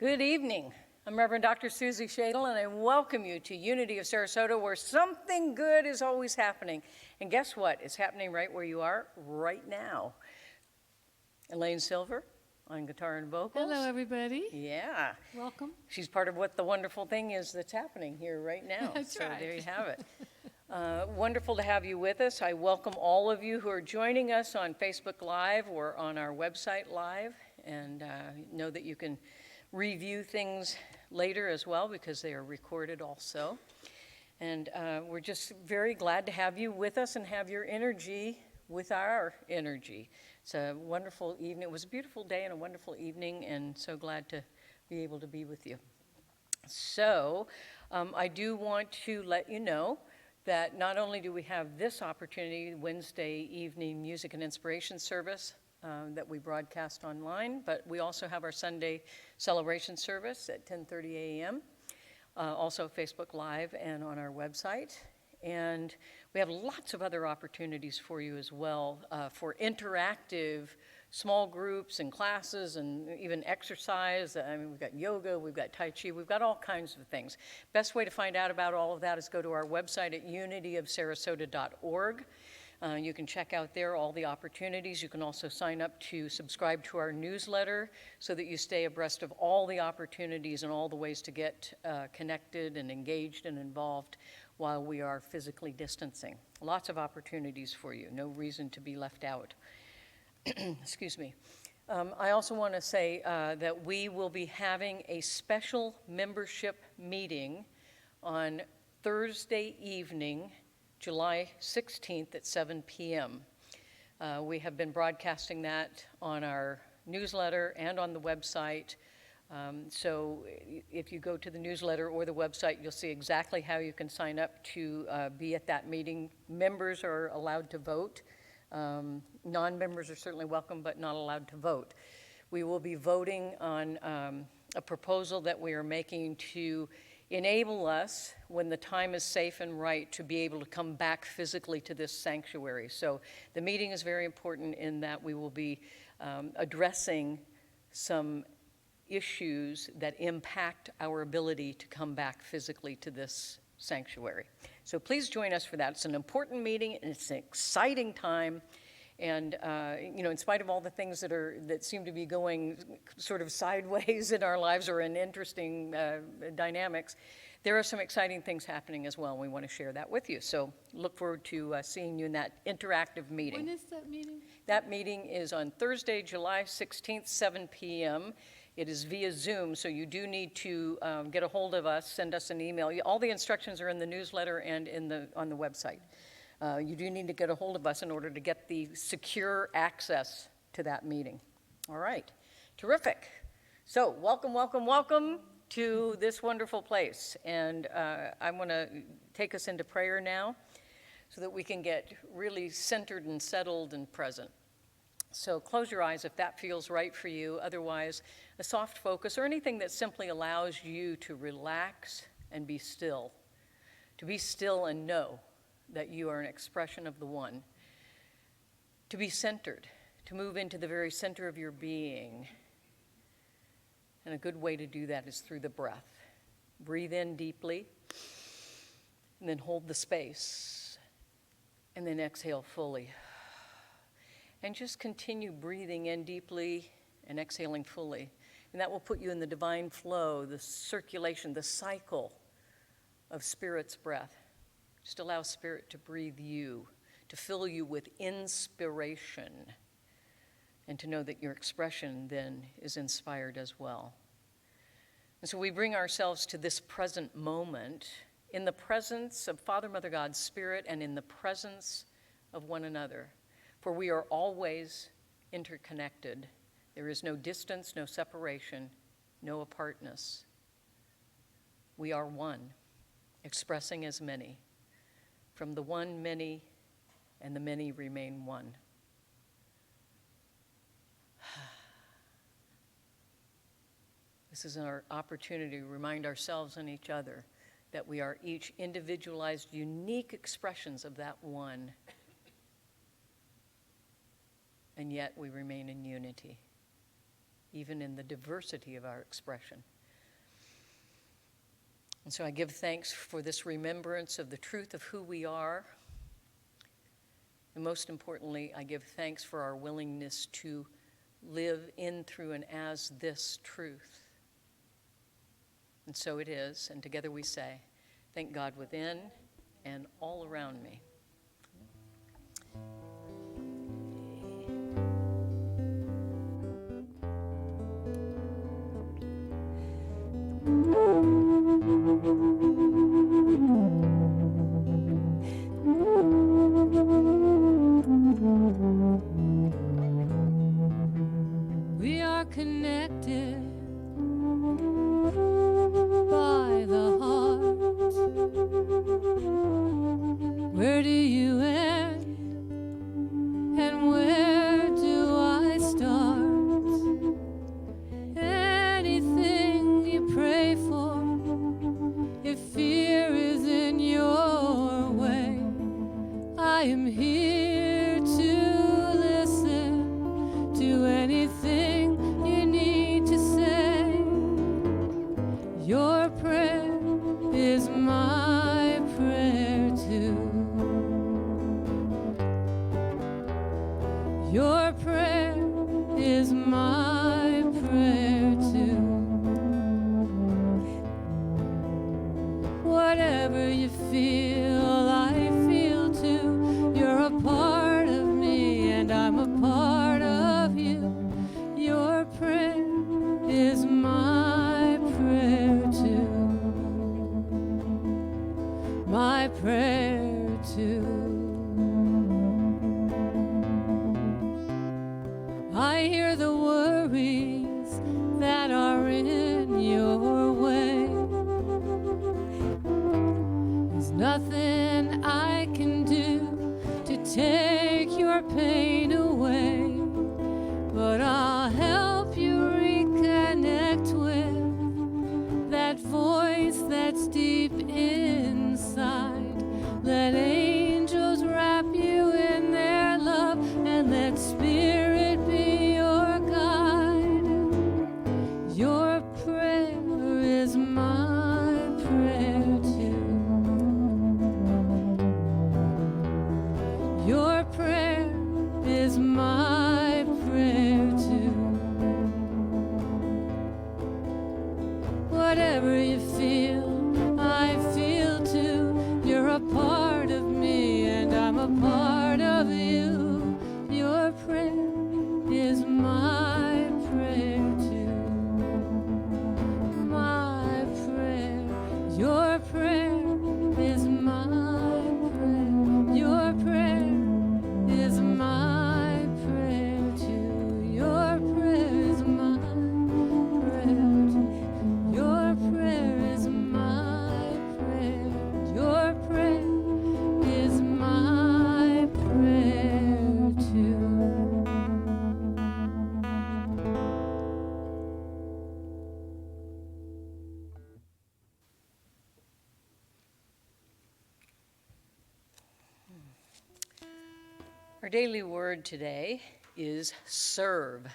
Good evening. I'm Reverend Dr. Susie Shadle, and I welcome you to Unity of Sarasota, where something good is always happening. And guess what? It's happening right where you are right now. Elaine Silver on guitar and vocals. Hello, everybody. Yeah. Welcome. She's part of what the wonderful thing is that's happening here right now. That's so right. There you have it. Wonderful to have you with us. I welcome all of you who are joining us on Facebook Live or on our website live, and know that you can review things later as well because they are recorded also. And we're just very glad to have you with us and have your energy with our energy. It's a wonderful evening. It was a beautiful day and a wonderful evening, and so glad to be able to be with you. So I do want to let you know that not only do we have this opportunity, Wednesday evening music and inspiration service that we broadcast online, but we also have our Sunday celebration service at 10:30 a.m., also Facebook Live and on our website. And we have lots of other opportunities for you as well for interactive small groups and classes and even exercise. I mean, we've got yoga, we've got Tai Chi, we've got all kinds of things. Best way to find out about all of that is go to our website at unityofsarasota.org. You can check out there all the opportunities. You can also sign up to subscribe to our newsletter so that you stay abreast of all the opportunities and all the ways to get connected and engaged and involved while we are physically distancing. Lots of opportunities for you. No reason to be left out. Excuse me. I also want to say that we will be having a special membership meeting on Thursday evening, July 16th at 7 p.m. We have been broadcasting that on our newsletter and on the website. So if you go to the newsletter or the website, you'll see exactly how you can sign up to be at that meeting. Members are allowed to vote. Non-members are certainly welcome, but not allowed to vote. We will be voting on a proposal that we are making to enable us, when the time is safe and right, to be able to come back physically to this sanctuary. So the meeting is very important in that we will be addressing some issues that impact our ability to come back physically to this sanctuary. So please join us for that. It's an important meeting, and it's an exciting time. And in spite of all the things that seem to be going sort of sideways in our lives or in interesting dynamics, there are some exciting things happening as well, and we want to share that with you. So look forward to seeing you in that interactive meeting. When is that meeting? That meeting is on Thursday, July 16th, 7 p.m. It is via Zoom, so you do need to get a hold of us, send us an email. All the instructions are in the newsletter and on the website. You do need to get a hold of us in order to get the secure access to that meeting. All right, terrific. So welcome, welcome, welcome to this wonderful place. And I'm going to take us into prayer now so that we can get really centered and settled and present. So close your eyes if that feels right for you. Otherwise, a soft focus or anything that simply allows you to relax and be still. To be still and know that you are an expression of the one. To be centered, to move into the very center of your being. And a good way to do that is through the breath. Breathe in deeply, and then hold the space, and then exhale fully. And just continue breathing in deeply and exhaling fully. And that will put you in the divine flow, the circulation, the cycle of Spirit's breath. Just allow Spirit to breathe you, to fill you with inspiration, and to know that your expression then is inspired as well. And so we bring ourselves to this present moment in the presence of Father, Mother, God, Spirit, and in the presence of one another. For we are always interconnected. There is no distance, no separation, no apartness. We are one, expressing as many. From the one, many, and the many remain one. This is our opportunity to remind ourselves and each other that we are each individualized, unique expressions of that one. And yet we remain in unity. even in the diversity of our expression. And so I give thanks for this remembrance of the truth of who we are. And most importantly, I give thanks for our willingness to live in, through, and as this truth. And so it is, and together we say, thank God within and all around me. We are connected by the heart. Where do you end and where do I start? Anything you pray for, if fear is in your way, I am here to listen to anything you need to say. Your prayer is my prayer too. Your prayer is my prayer too. Whatever you feel, I feel too. You're a part of me and I'm a part of you. Your prayer is my prayer too. My prayer too. I hear the worries that are in your way. There's nothing I can do to take your pain away, but I'll help you reconnect with that voice that's deep inside. Let angels wrap you in their love and let spirit be your guide. Your prayer is my prayer too. Your prayer is my prayer too. Whatever you feel, I feel too. You're a part of me and I'm a part of you. Your prayer is my prayer too. My prayer, your prayer is my prayer. Your prayer is my prayer too. Your prayer is my prayer too. Your prayer is my prayer. Your prayer is my prayer too. Our daily word today is serve.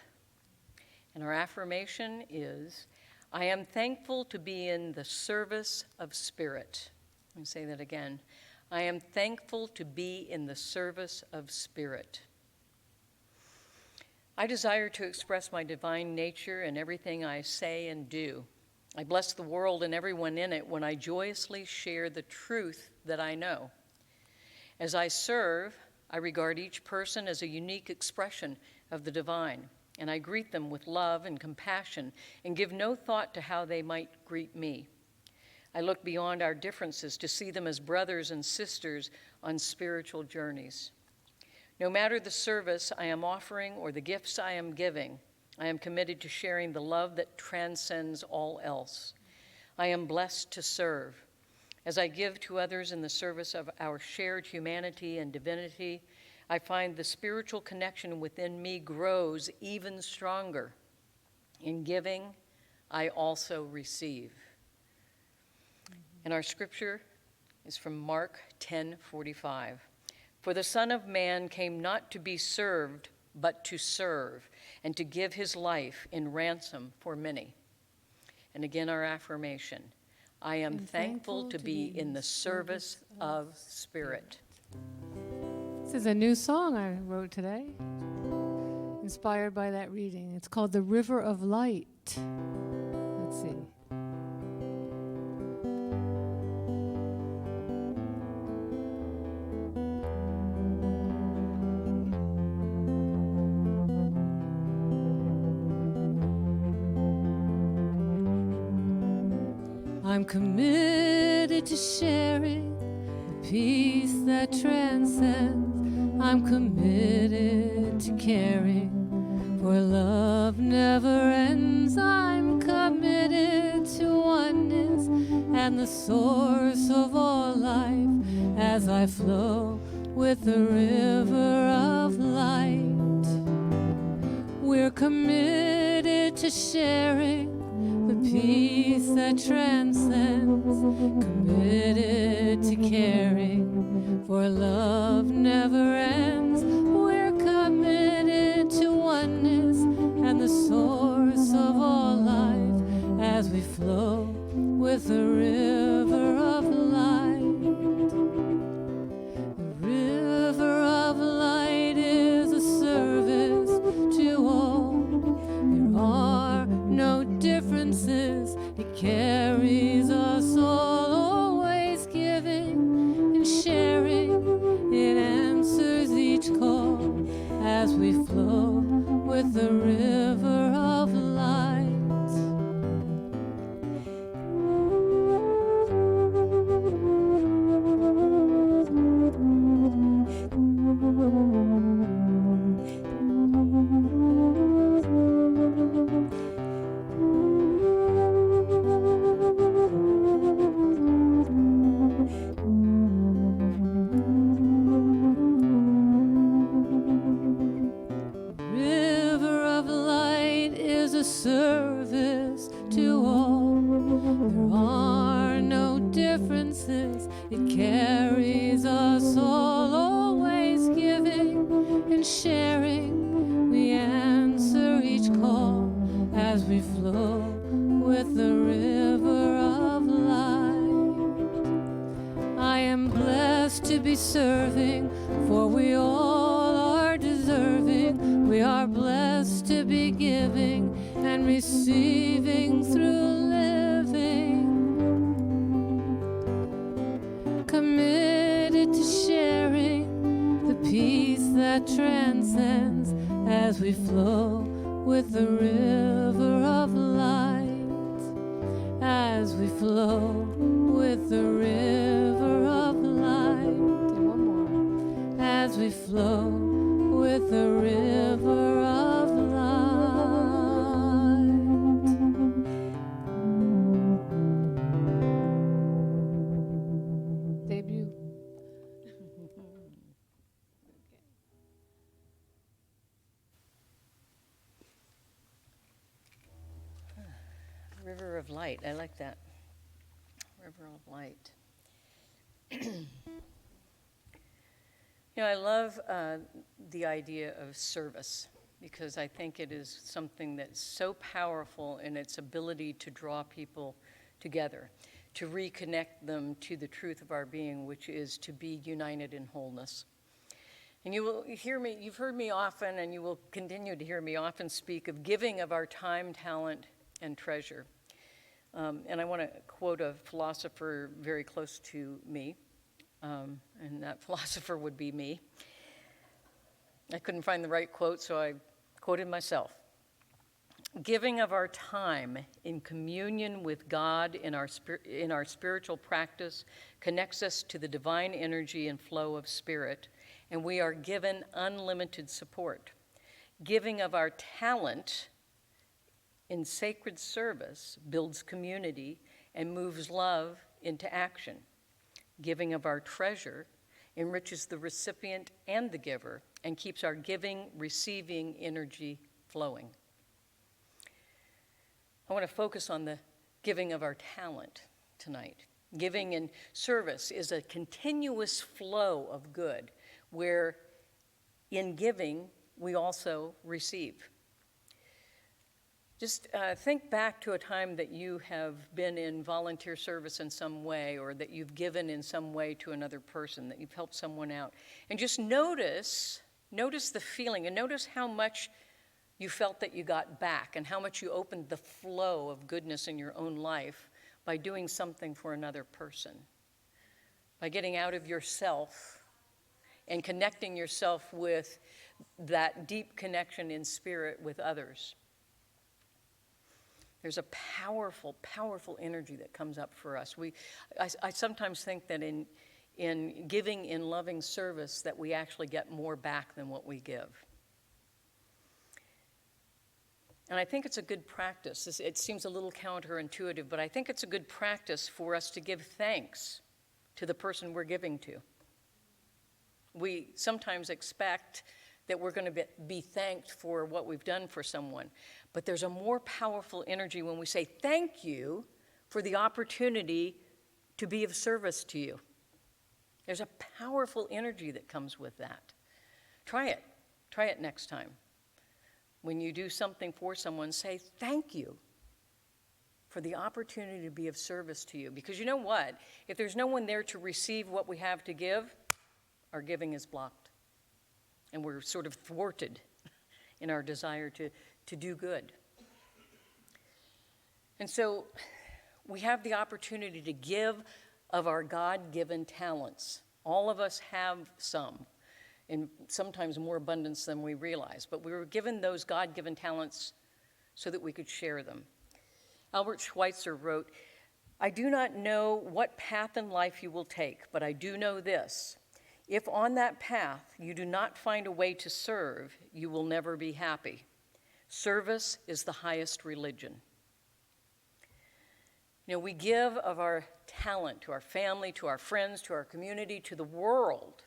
And our affirmation is, I am thankful to be in the service of spirit. Let me say that again. I am thankful to be in the service of spirit. I desire to express my divine nature in everything I say and do. I bless the world and everyone in it when I joyously share the truth that I know. As I serve, I regard each person as a unique expression of the divine, and I greet them with love and compassion and give no thought to how they might greet me. I look beyond our differences to see them as brothers and sisters on spiritual journeys. No matter the service I am offering or the gifts I am giving, I am committed to sharing the love that transcends all else. I am blessed to serve. As I give to others in the service of our shared humanity and divinity, I find the spiritual connection within me grows even stronger. In giving, I also receive. And our scripture is from Mark 10:45. For the Son of Man came not to be served, but to serve, and to give his life in ransom for many. And again, our affirmation, I am thankful to be in the service of Spirit. This is a new song I wrote today, inspired by that reading. It's called The River of Light. Let's see. I'm committed to sharing the peace that transcends. I'm committed to caring, for love never ends. I'm committed to oneness and the source of all life as I flow with the river of light. We're committed to sharing the peace that transcends, committed to caring, for love never ends. We're committed to oneness and the source of all life as we flow with the river of light. The river of light is a service to all. There are no differences. It carries us all, always giving and sharing. It answers each call as we flow with the river of light. River of light is a service to all. There are no differences. It carries us all, always giving and sharing. We answer each call as we flow with the river of light. I am blessed to be serving, for we all are deserving. We are blessed to be giving and receiving through living. Committed to sharing the peace that transcends as we flow with the river of light. As we flow with the river of light. And one more. As we flow with the river of light. Debut. River of light, I like that. River of light. You know, I love the idea of service because I think it is something that's so powerful in its ability to draw people together, to reconnect them to the truth of our being, which is to be united in wholeness. And you will hear me, you've heard me often, and you will continue to hear me often speak of giving of our time, talent, and treasure. And I want to quote a philosopher very close to me, and that philosopher would be me. I couldn't find the right quote, so I quoted myself. Giving of our time in communion with God in our spiritual practice connects us to the divine energy and flow of spirit, and we are given unlimited support. Giving of our talent in sacred service builds community and moves love into action. Giving of our treasure enriches the recipient and the giver and keeps our giving, receiving energy flowing. I want to focus on the giving of our talent tonight. Giving in service is a continuous flow of good where in giving we also receive. Just think back to a time that you have been in volunteer service in some way, or that you've given in some way to another person, that you've helped someone out. And just notice the feeling, and notice how much you felt that you got back, and how much you opened the flow of goodness in your own life by doing something for another person, by getting out of yourself and connecting yourself with that deep connection in spirit with others. There's a powerful, powerful energy that comes up for us. I sometimes think that in giving, in loving service, that we actually get more back than what we give. And I think it's a good practice. It seems a little counterintuitive, but I think it's a good practice for us to give thanks to the person we're giving to. We sometimes expect that we're going to be thanked for what we've done for someone. But there's a more powerful energy when we say thank you for the opportunity to be of service to you. There's a powerful energy that comes with that. Try it. Try it next time. When you do something for someone, say thank you for the opportunity to be of service to you. Because you know what? If there's no one there to receive what we have to give, our giving is blocked. And we're sort of thwarted in our desire to do good. And so we have the opportunity to give of our God-given talents. All of us have some, in sometimes more abundance than we realize. But we were given those God-given talents so that we could share them. Albert Schweitzer wrote, "I do not know what path in life you will take, but I do know this. If on that path you do not find a way to serve, you will never be happy. Service is the highest religion." You know, we give of our talent to our family, to our friends, to our community, to the world.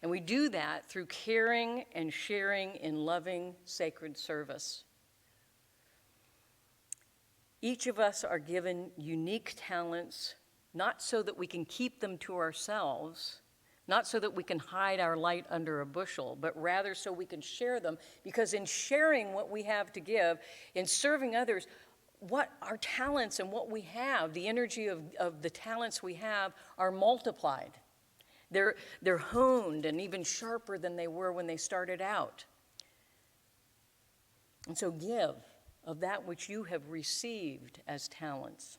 And we do that through caring and sharing in loving, sacred service. Each of us are given unique talents, not so that we can keep them to ourselves, not so that we can hide our light under a bushel, but rather so we can share them. Because in sharing what we have to give, in serving others, what our talents and what we have, the energy of the talents we have, are multiplied. They're honed and even sharper than they were when they started out. And so give of that which you have received as talents.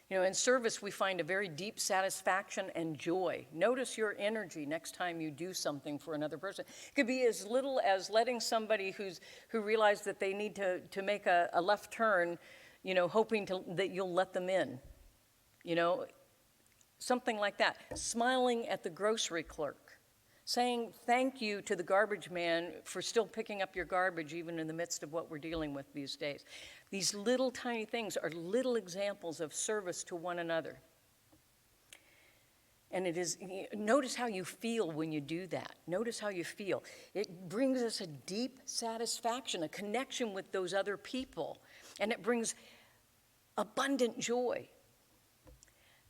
You know, in service, we find a very deep satisfaction and joy. Notice your energy next time you do something for another person. It could be as little as letting somebody who realized that they need to make a left turn, you know, hoping that you'll let them in. You know, something like that. Smiling at the grocery clerk. Saying thank you to the garbage man for still picking up your garbage even in the midst of what we're dealing with these days. These little tiny things are little examples of service to one another. And notice how you feel when you do that. Notice how you feel. It brings us a deep satisfaction, a connection with those other people, and it brings abundant joy.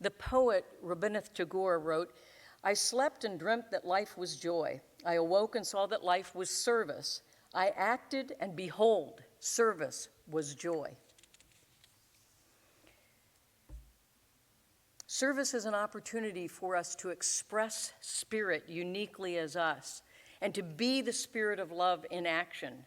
The poet Rabindranath Tagore wrote, "I slept and dreamt that life was joy. I awoke and saw that life was service. I acted and behold, service was joy." Service is an opportunity for us to express spirit uniquely as us and to be the spirit of love in action,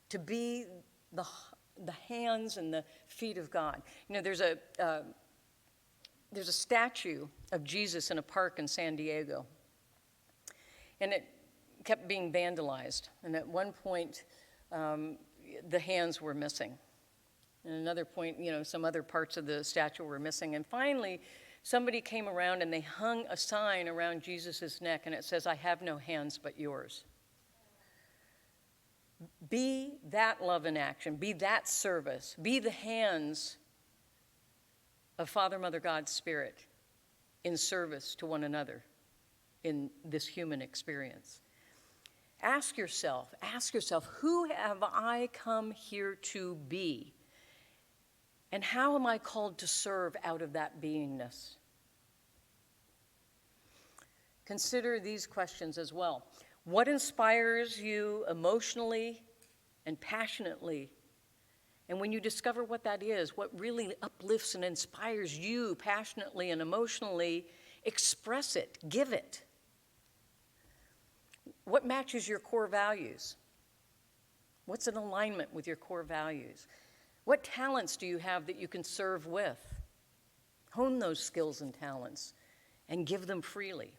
to be the hands and the feet of God. You know, there's a statue of Jesus in a park in San Diego, and it kept being vandalized. And at one point, the hands were missing. And another point, you know, some other parts of the statue were missing. And finally, somebody came around and they hung a sign around Jesus' neck, and it says, "I have no hands but yours." Be that love in action. Be that service. Be the hands of Father, Mother, God, Spirit in service to one another in this human experience. Ask yourself, who have I come here to be? And how am I called to serve out of that beingness? Consider these questions as well. What inspires you emotionally and passionately? And when you discover what that is, what really uplifts and inspires you passionately and emotionally, express it, give it. What matches your core values? What's in alignment with your core values? What talents do you have that you can serve with? Hone those skills and talents and give them freely.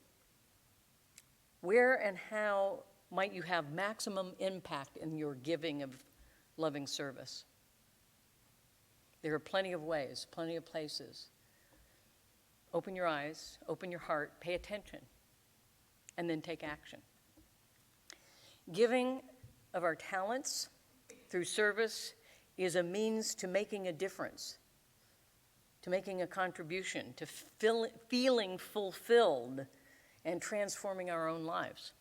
Where and how might you have maximum impact in your giving of loving service? There are plenty of ways, plenty of places. Open your eyes, open your heart, pay attention, and then take action. Giving of our talents through service is a means to making a difference, to making a contribution, to feeling fulfilled and transforming our own lives.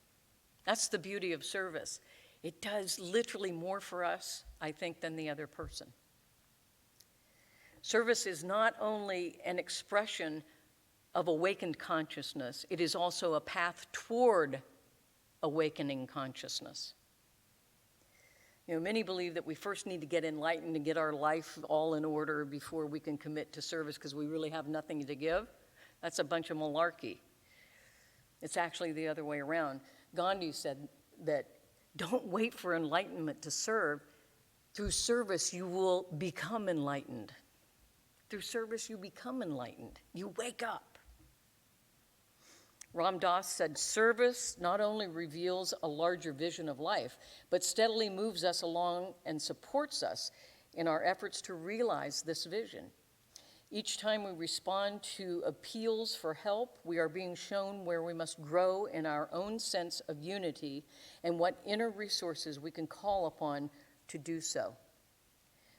That's the beauty of service. It does literally more for us, I think, than the other person. Service is not only an expression of awakened consciousness, it is also a path toward awakening consciousness. You know, many believe that we first need to get enlightened and get our life all in order before we can commit to service because we really have nothing to give. That's a bunch of malarkey. It's actually the other way around. Gandhi said that don't wait for enlightenment to serve. Through service, you will become enlightened. Through service, you become enlightened. You wake up. Ram Dass said, service not only reveals a larger vision of life, but steadily moves us along and supports us in our efforts to realize this vision. Each time we respond to appeals for help, we are being shown where we must grow in our own sense of unity and what inner resources we can call upon to do so.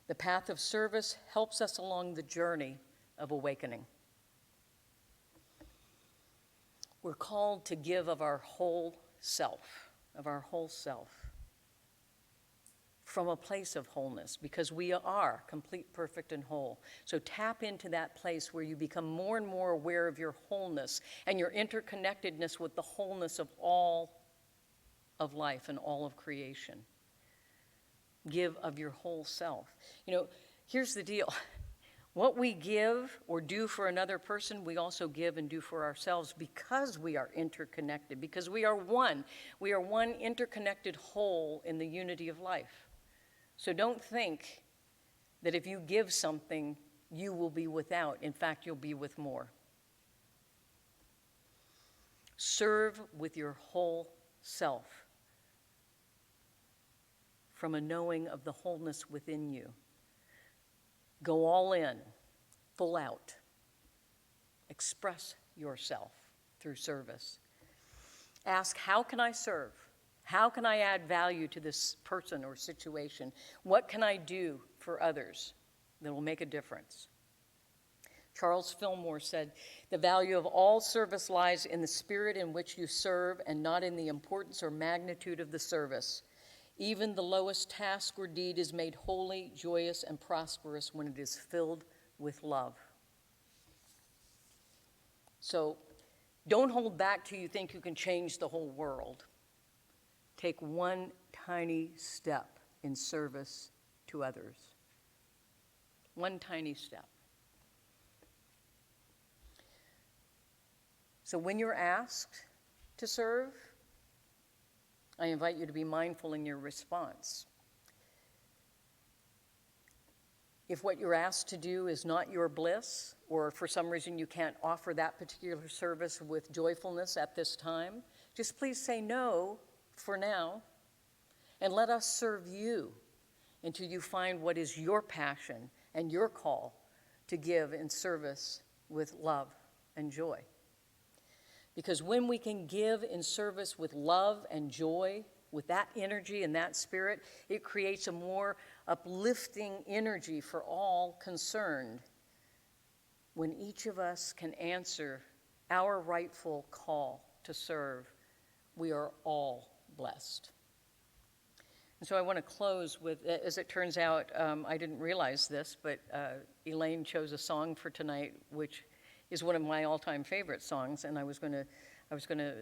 The path of service helps us along the journey of awakening. We're called to give of our whole self, from a place of wholeness, because we are complete, perfect, and whole. So tap into that place where you become more and more aware of your wholeness and your interconnectedness with the wholeness of all of life and all of creation. Give of your whole self. You know, here's the deal. What we give or do for another person, we also give and do for ourselves because we are interconnected, because we are one. We are one interconnected whole in the unity of life. So don't think that if you give something, you will be without. In fact, you'll be with more. Serve with your whole self from a knowing of the wholeness within you. Go all in, full out. Express yourself through service. Ask, how can I serve? How can I add value to this person or situation? What can I do for others that will make a difference? Charles Fillmore said, the value of all service lies in the spirit in which you serve and not in the importance or magnitude of the service. Even the lowest task or deed is made holy, joyous, and prosperous when it is filled with love. So don't hold back till you think you can change the whole world. Take one tiny step in service to others. One tiny step. So when you're asked to serve, I invite you to be mindful in your response. If what you're asked to do is not your bliss, or for some reason you can't offer that particular service with joyfulness at this time, just please say no for now, and let us serve you until you find what is your passion and your call to give in service with love and joy. Because when we can give in service with love and joy, with that energy and that spirit, it creates a more uplifting energy for all concerned. When each of us can answer our rightful call to serve, we are all blessed. And so I want to close with, as it turns out, I didn't realize this, but Elaine chose a song for tonight, which is one of my all-time favorite songs, and I was going to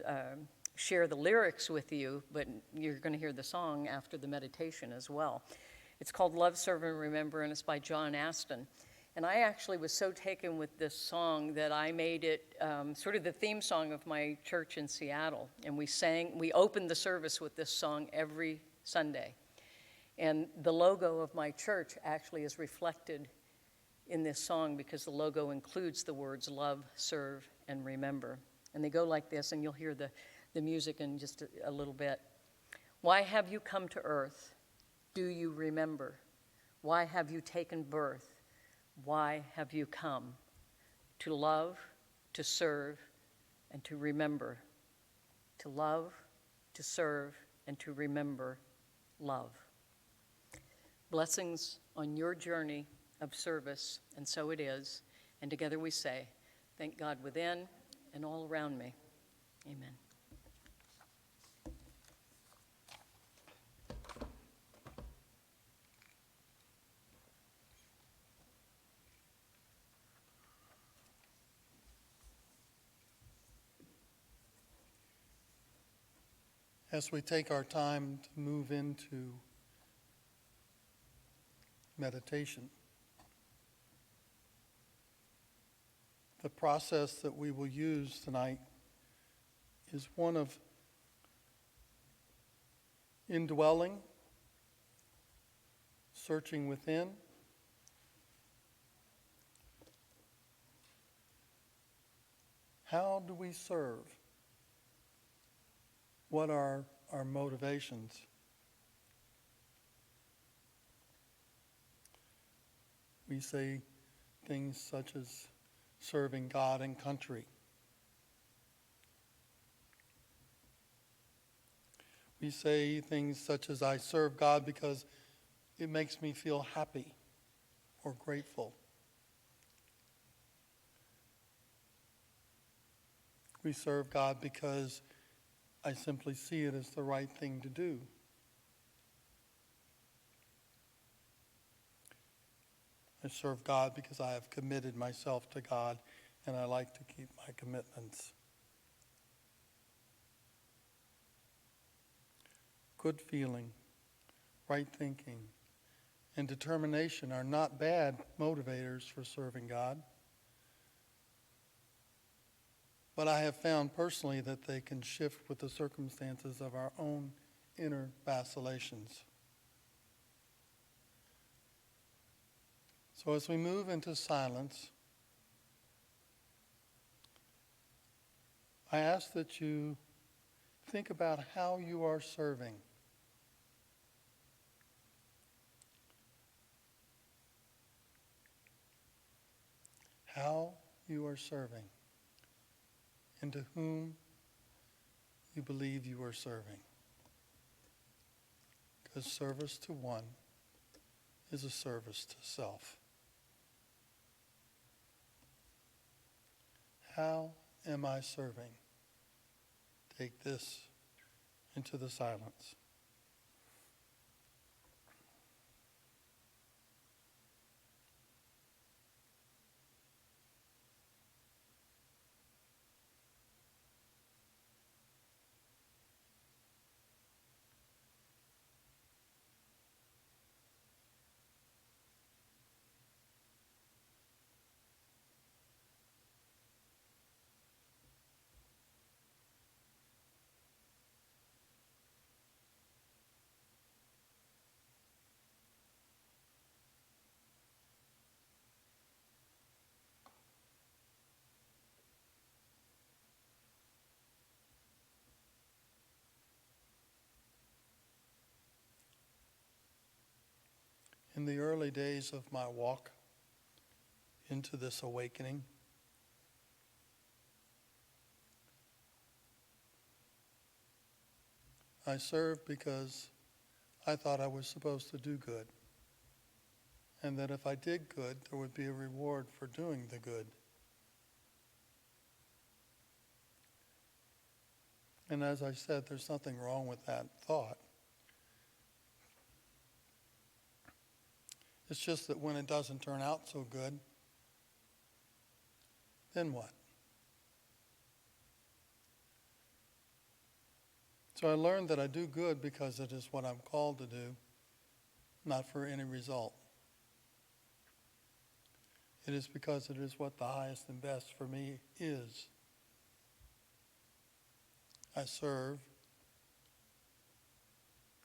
share the lyrics with you, but you're going to hear the song after the meditation as well. It's called Love, Serve, and Remember, and it's by John Aston. And I actually was so taken with this song that I made it sort of the theme song of my church in Seattle. And we opened the service with this song every Sunday. And the logo of my church actually is reflected in this song because the logo includes the words love, serve, and remember. And they go like this, and you'll hear the music in just a little bit. Why have you come to earth? Do you remember? Why have you taken birth? Why have you come? To love, to serve, and to remember. To love, to serve, and to remember love. Blessings on your journey of service, and so it is. And together we say, thank God within and all around me. Amen. As we take our time to move into meditation, the process that we will use tonight is one of indwelling, searching within, how do we serve? What are our motivations? We say things such as serving God and country. We say things such as, I serve God because it makes me feel happy or grateful. We serve God because I simply see it as the right thing to do. I serve God because I have committed myself to God and I like to keep my commitments. Good feeling, right thinking, and determination are not bad motivators for serving God. But I have found personally that they can shift with the circumstances of our own inner vacillations. So as we move into silence, I ask that you think about how you are serving. How you are serving. And to whom you believe you are serving. Because service to one is a service to self. How am I serving? Take this into the silence. In the early days of my walk into this awakening, I served because I thought I was supposed to do good, and that if I did good, there would be a reward for doing the good. And as I said, there's nothing wrong with that thought. It's just that when it doesn't turn out so good, then what? So I learned that I do good because it is what I'm called to do, not for any result. It is because it is what the highest and best for me is. I serve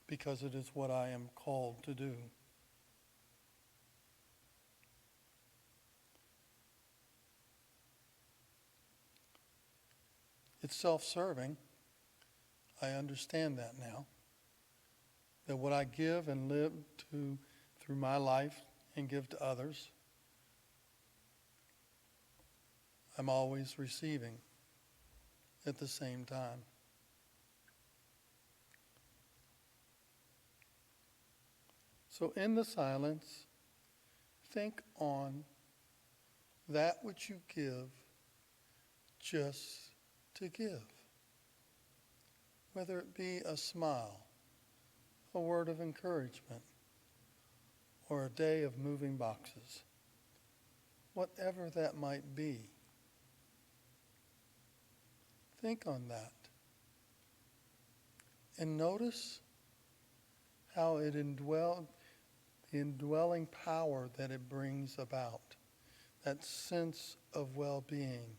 because it is what I am called to do. It's self-serving. I understand that now. That what I give and live to through my life and give to others, I'm always receiving at the same time. So in the silence, think on that which you give just to give. Whether it be a smile, a word of encouragement, or a day of moving boxes. Whatever that might be. Think on that. And notice how the indwelling power that it brings about. That sense of well-being,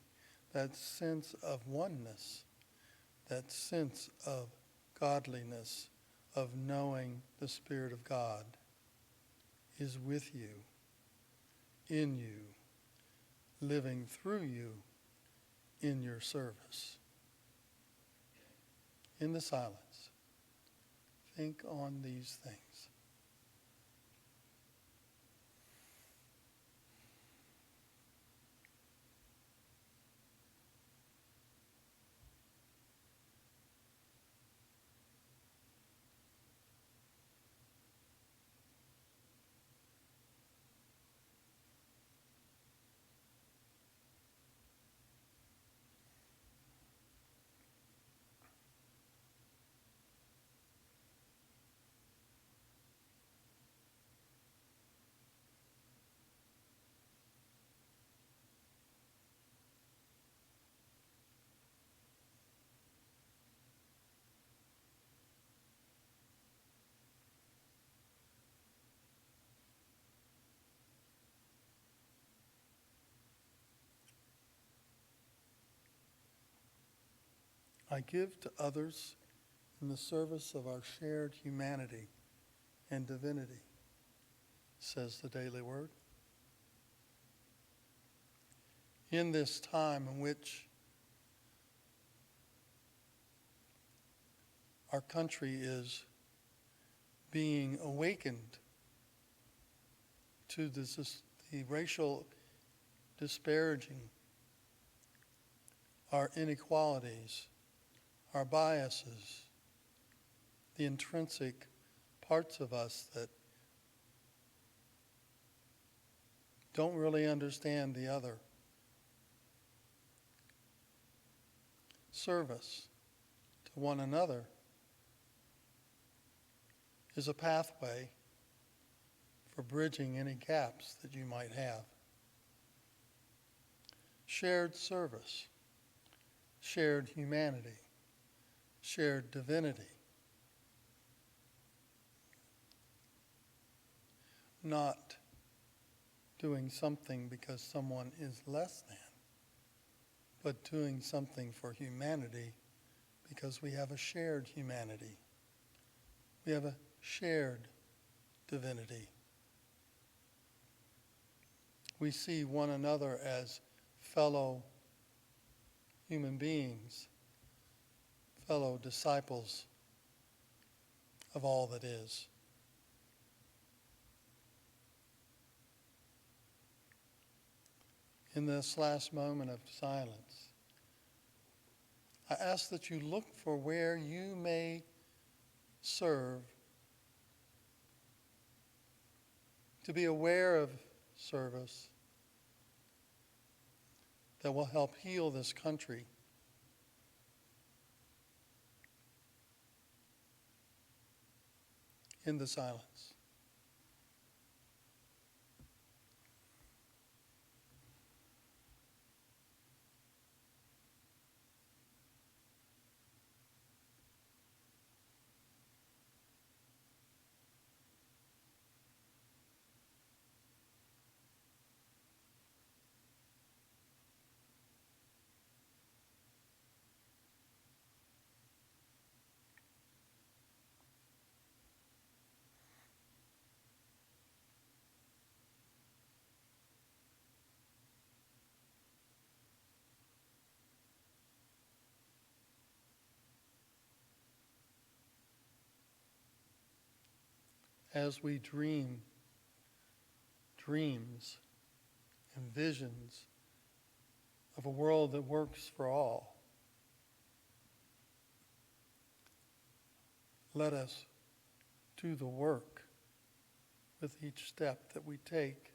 that sense of oneness, that sense of godliness, of knowing the Spirit of God is with you, in you, living through you in your service. In the silence, think on these things. I give to others in the service of our shared humanity and divinity, says the Daily Word. In this time in which our country is being awakened to the racial disparaging, our inequalities, our biases, the intrinsic parts of us that don't really understand the other. Service to one another is a pathway for bridging any gaps that you might have. Shared service, shared humanity, shared divinity. Not doing something because someone is less than, but doing something for humanity because we have a shared humanity. We have a shared divinity. We see one another as fellow human beings, fellow disciples of all that is. In this last moment of silence, I ask that you look for where you may serve, to be aware of service that will help heal this country. In the silence. as we dream dreams and visions of a world that works for all, let us do the work with each step that we take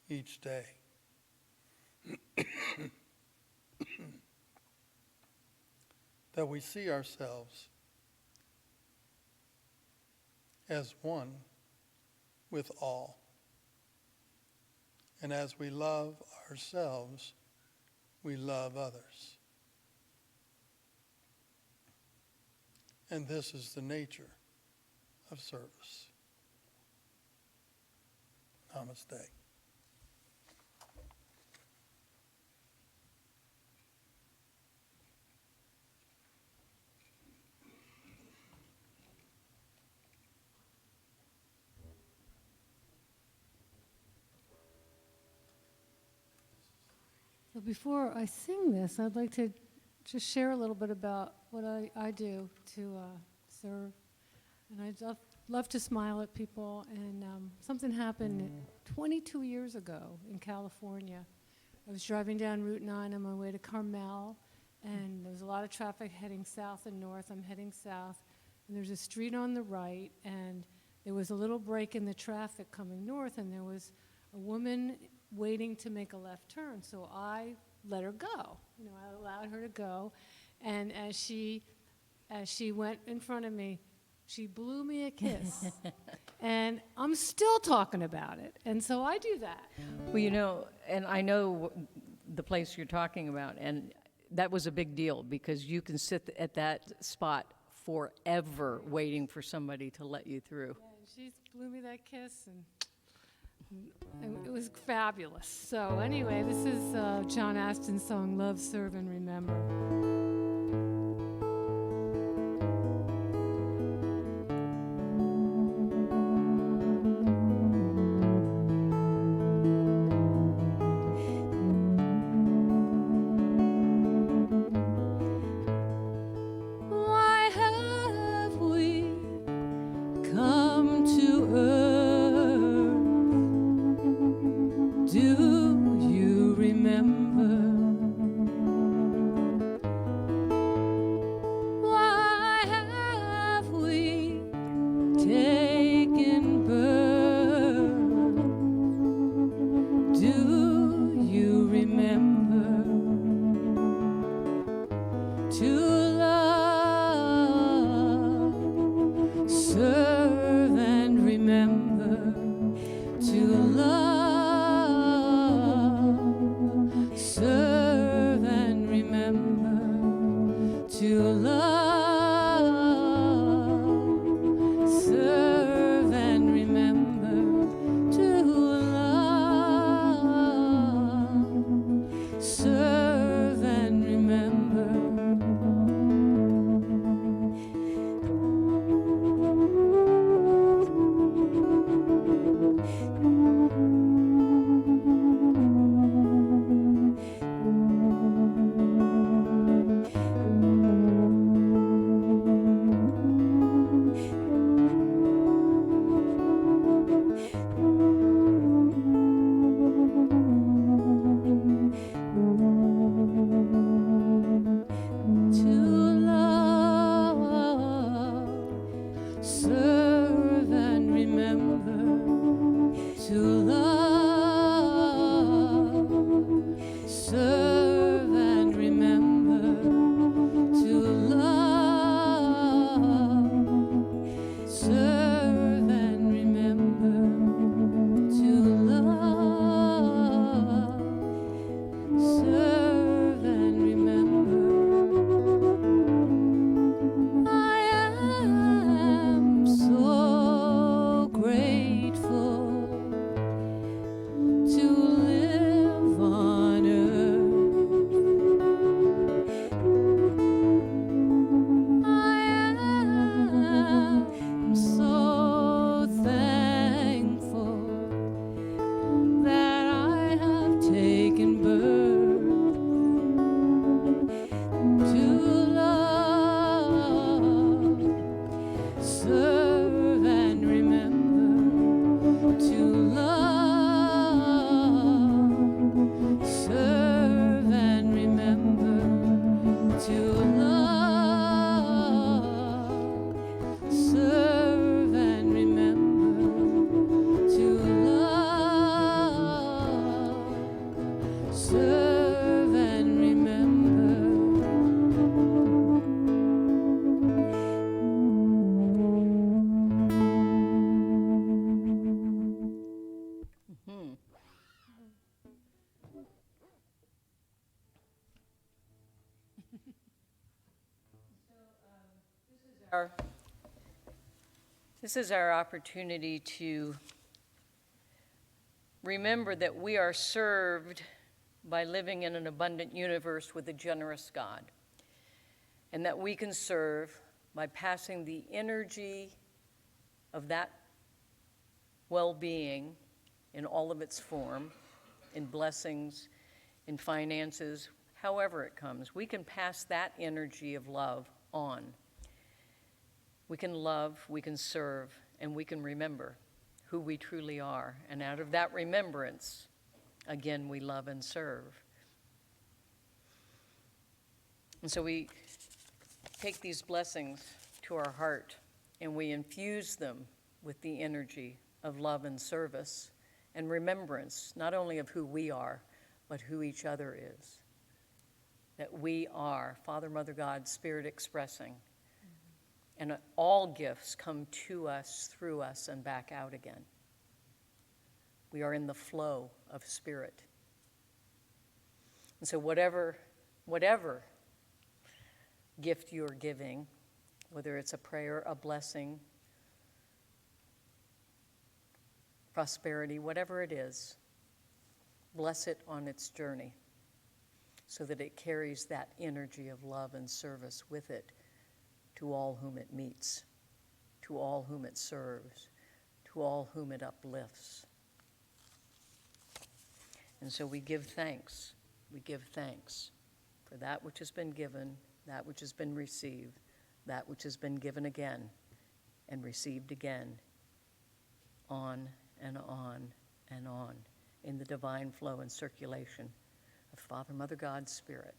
each day. That we see ourselves as one with all. And as we love ourselves, we love others. And this is the nature of service. Namaste. So before I sing this, I'd like to just share a little bit about what I do to serve. And I'd love to smile at people. And something happened 22 years ago in California. I was driving down Route 9 on my way to Carmel, and there was a lot of traffic heading south and north. I'm heading south, and there's a street on the right, and there was a little break in the traffic coming north, and there was a woman waiting to make a left turn, so I let her go. I allowed her to go, and as she went in front of me, she blew me a kiss, and I'm still talking about it, and so I do that. Well, and I know the place you're talking about, and that was a big deal because you can sit at that spot forever waiting for somebody to let you through. Yeah, and she blew me that kiss, and it was fabulous. So anyway, this is John Aston's song, Love, Serve, and Remember. Why have we come to earth? Do you remember? Why have we taken birth? Do you remember? To love, serve, and remember. To love, serve, and remember. To love, serve, and remember. To love, serve and remember. Hmm. This is our opportunity to remember that we are served by living in an abundant universe with a generous God, and that we can serve by passing the energy of that well-being in all of its form, in blessings, in finances, however it comes. We can pass that energy of love on. We can love, we can serve, and we can remember who we truly are. And out of that remembrance, again, we love and serve. And so we take these blessings to our heart and we infuse them with the energy of love and service and remembrance, not only of who we are, but who each other is. That we are Father, Mother, God, Spirit expressing. And all gifts come to us, through us, and back out again. We are in the flow of Spirit. And so whatever gift you're giving, whether it's a prayer, a blessing, prosperity, whatever it is, bless it on its journey so that it carries that energy of love and service with it to all whom it meets, to all whom it serves, to all whom it uplifts. And so we give thanks. We give thanks for that which has been given, that which has been received, that which has been given again and received again, on and on and on, in the divine flow and circulation of Father, Mother, God, Spirit.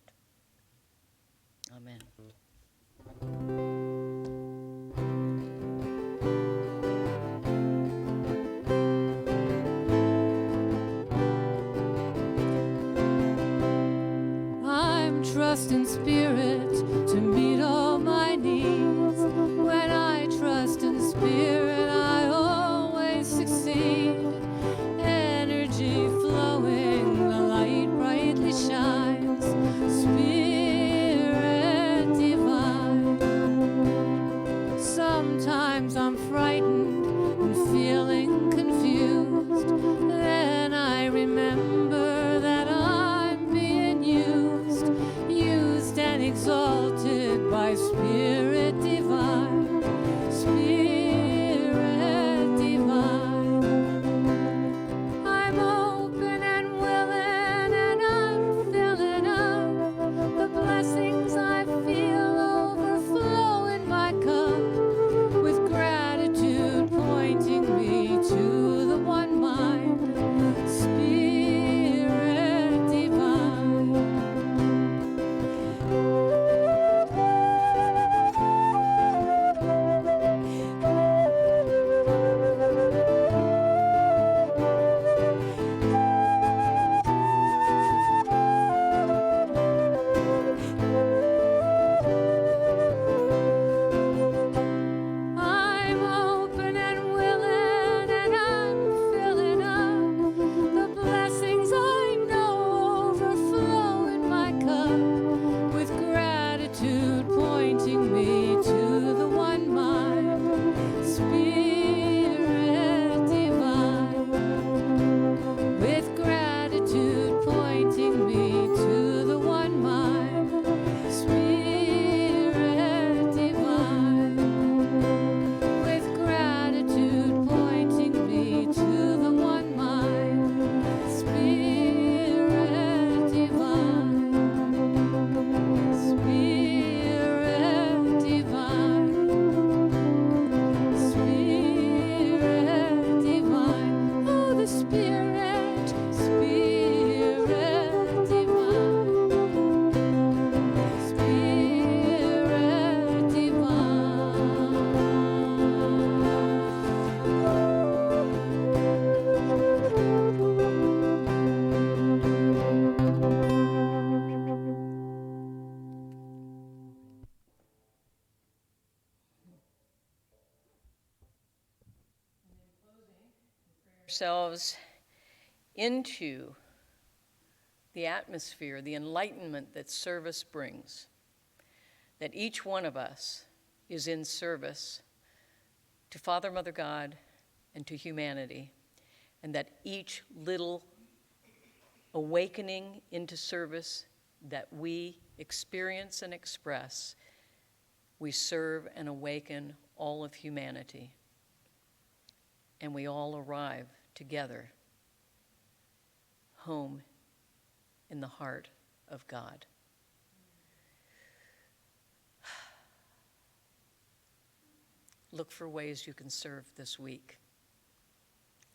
Amen. I'm trusting Spirit to meet all my needs. When I trust in Spirit, I always succeed. Energy flowing, the light brightly shines. Spirit divine. Sometimes I'm frightened and feeling confused. Then I remember that I'm being used and ourselves into the atmosphere, the enlightenment that service brings, that each one of us is in service to Father, Mother, God, and to humanity, and that each little awakening into service that we experience and express, we serve and awaken all of humanity, and we all arrive together home in the heart of God. Look for ways you can serve this week.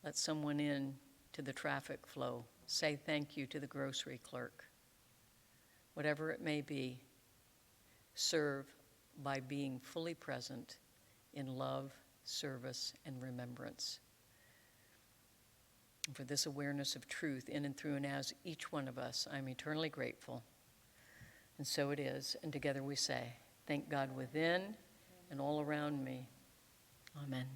Let someone in to the traffic flow. Say thank you to the grocery clerk. Whatever it may be, serve by being fully present in love, service, and remembrance. And for this awareness of truth in and through and as each one of us, I'm eternally grateful. And so it is. And together we say, thank God within and all around me. Amen.